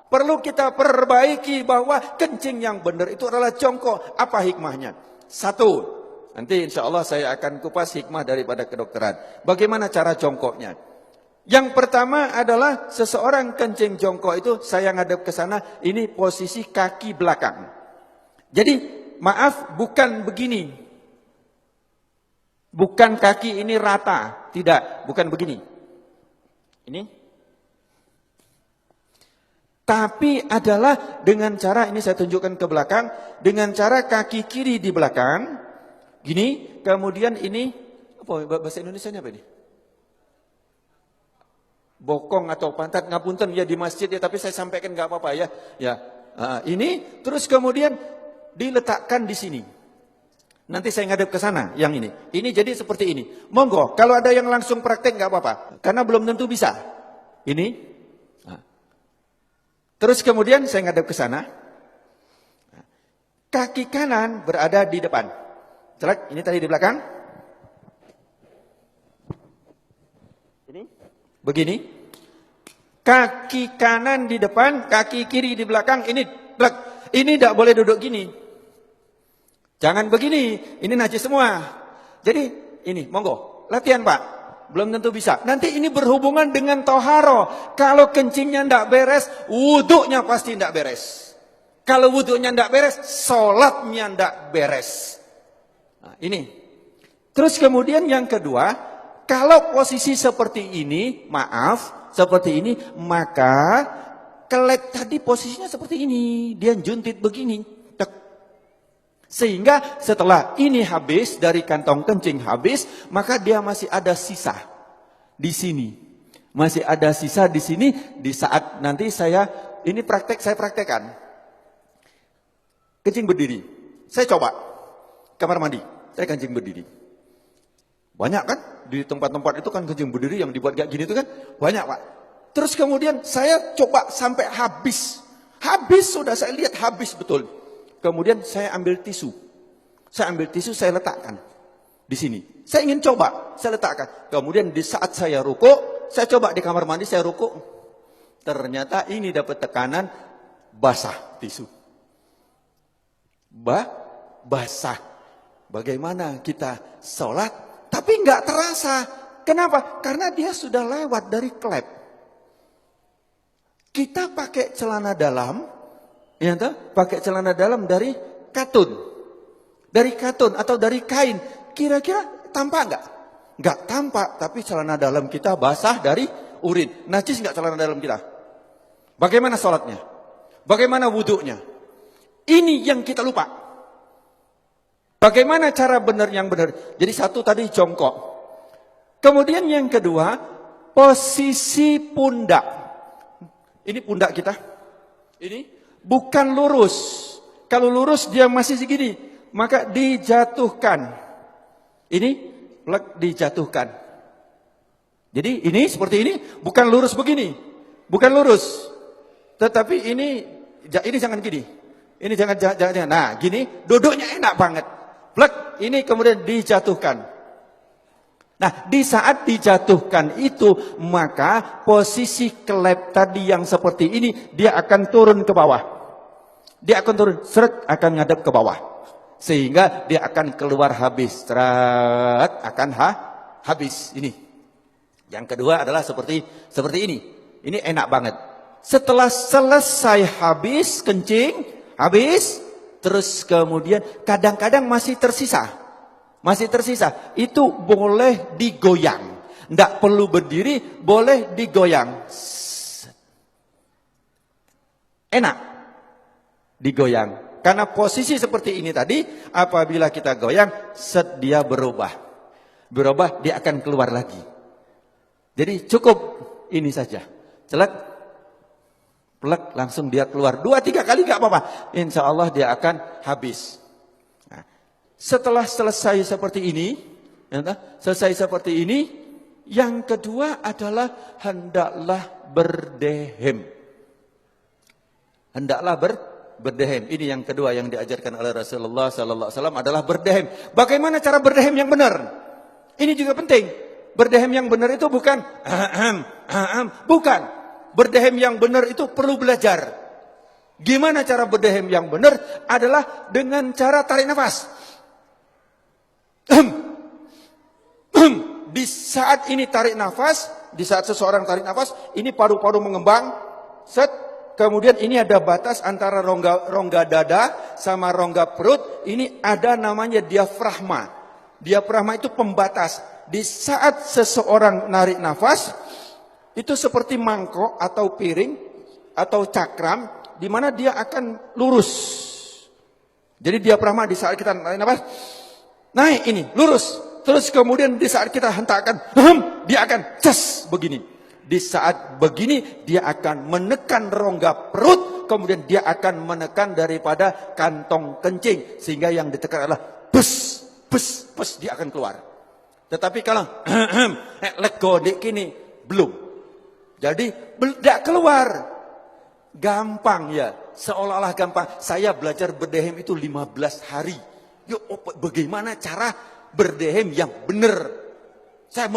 Perlu kita perbaiki bahwa kencing yang benar itu adalah jongkok. Apa hikmahnya? Satu, nanti insya Allah saya akan kupas hikmah daripada kedokteran. Bagaimana cara jongkoknya? Yang pertama adalah seseorang kencing jongkok itu, saya ngadep ke sana, ini posisi kaki belakang. Jadi maaf, bukan begini. Bukan kaki ini rata, tidak, bukan begini. Ini. Tapi adalah dengan cara, ini saya tunjukkan ke belakang, dengan cara kaki kiri di belakang, gini, kemudian ini, apa bahasa Indonesianya apa ini? Bokong atau pantat, ngapunten ya di masjid ya, tapi saya sampaikan nggak apa-apa ya. Ya, ini, terus kemudian diletakkan di sini. Nanti saya ngadep ke sana, yang ini. Ini jadi seperti ini. Monggo, kalau ada yang langsung praktek nggak apa-apa, karena belum tentu bisa. Ini. Terus kemudian saya ngadep ke sana. Kaki kanan berada di depan. Celak, ini tadi di belakang. Ini. Begini. Kaki kanan di depan, kaki kiri di belakang. Ini, celak. Ini tidak boleh duduk gini. Jangan begini. Ini najis semua. Jadi, ini, monggo. Latihan Pak. Belum tentu bisa. Nanti ini berhubungan dengan toharo. Kalau kencingnya tidak beres, wuduknya pasti tidak beres. Kalau wuduknya tidak beres, sholatnya tidak beres. Nah, ini. Terus kemudian yang kedua, kalau posisi seperti ini, maaf, seperti ini, maka kelet tadi posisinya seperti ini. Dia juntit begini. Sehingga setelah ini habis, dari kantong kencing habis, maka dia masih ada sisa di sini. Masih ada sisa di sini, di saat nanti saya praktekkan. Kencing berdiri. Saya coba. Kamar mandi, saya kencing berdiri. Banyak kan? Di tempat-tempat itu kan kencing berdiri yang dibuat kayak gini itu kan? Banyak Pak. Terus kemudian saya coba sampai habis. Habis sudah saya lihat habis betul. Kemudian saya ambil tisu. Saya ambil tisu, saya letakkan di sini. Saya ingin coba, saya letakkan. Kemudian di saat saya rukuk, saya coba di kamar mandi, saya rukuk. Ternyata ini dapat tekanan basah tisu. Basah. Bagaimana kita sholat, tapi nggak terasa. Kenapa? Karena dia sudah lewat dari klep. Kita pakai celana dalam, ya toh? Pakai celana dalam dari katun. Dari katun atau dari kain. Kira-kira tampak enggak? Enggak tampak, tapi celana dalam kita basah dari urin. Najis enggak celana dalam kita? Bagaimana sholatnya? Bagaimana wuduknya? Ini yang kita lupa. Bagaimana cara benar yang benar? Jadi satu tadi jongkok. Kemudian yang kedua, posisi pundak. Ini pundak kita. Ini. Bukan lurus. Kalau lurus dia masih segini. Maka dijatuhkan. Ini dijatuhkan. Jadi ini seperti ini. Bukan lurus begini. Bukan lurus. Tetapi ini jangan gini. Ini jangan. Nah gini. Duduknya enak banget. Plek. Ini kemudian dijatuhkan. Nah, di saat dijatuhkan itu, maka posisi klep tadi yang seperti ini, dia akan turun ke bawah. Dia akan turun, seret, akan ngadep ke bawah. Sehingga dia akan keluar habis. Seret, akan habis. Ini. Yang kedua adalah seperti ini. Ini enak banget. Setelah selesai habis, kencing, habis, terus kemudian kadang-kadang masih tersisa. Itu boleh digoyang. Tidak perlu berdiri, boleh digoyang. Enak digoyang. Karena posisi seperti ini tadi, apabila kita goyang, dia berubah. Berubah, dia akan keluar lagi. Jadi cukup ini saja. Celek, plek, langsung dia keluar. 2-3 kali gak apa-apa. Insya Allah dia akan habis. Setelah selesai seperti ini, yang kedua adalah hendaklah berdehem. Hendaklah berdehem. Ini yang kedua yang diajarkan oleh Rasulullah sallallahu alaihi wasallam adalah berdehem. Bagaimana cara berdehem yang benar? Ini juga penting. Berdehem yang benar itu bukan bukan. berdehem yang benar itu perlu belajar. Gimana cara berdehem yang benar? Adalah dengan cara tarik nafas. Di saat ini tarik nafas, di saat seseorang tarik nafas, ini paru-paru mengembang, set. Kemudian ini ada batas antara rongga dada sama rongga perut. Ini ada namanya diafragma. Diafragma itu pembatas. Di saat seseorang narik nafas, itu seperti mangkok atau piring atau cakram, di mana dia akan lurus. Jadi diafragma di saat kita narik nafas, naik ini, lurus. Terus kemudian di saat kita hentakkan, dia akan cas begini. Di saat begini dia akan menekan rongga perut, kemudian dia akan menekan daripada kantong kencing, sehingga yang ditekan adalah bus, dia akan keluar. Tetapi kalau lego dek kini belum, jadi tidak keluar. Gampang ya, seolah-olah gampang. Saya belajar berdehem itu 15 hari. Yuk, bagaimana cara berdehem yang benar? Saya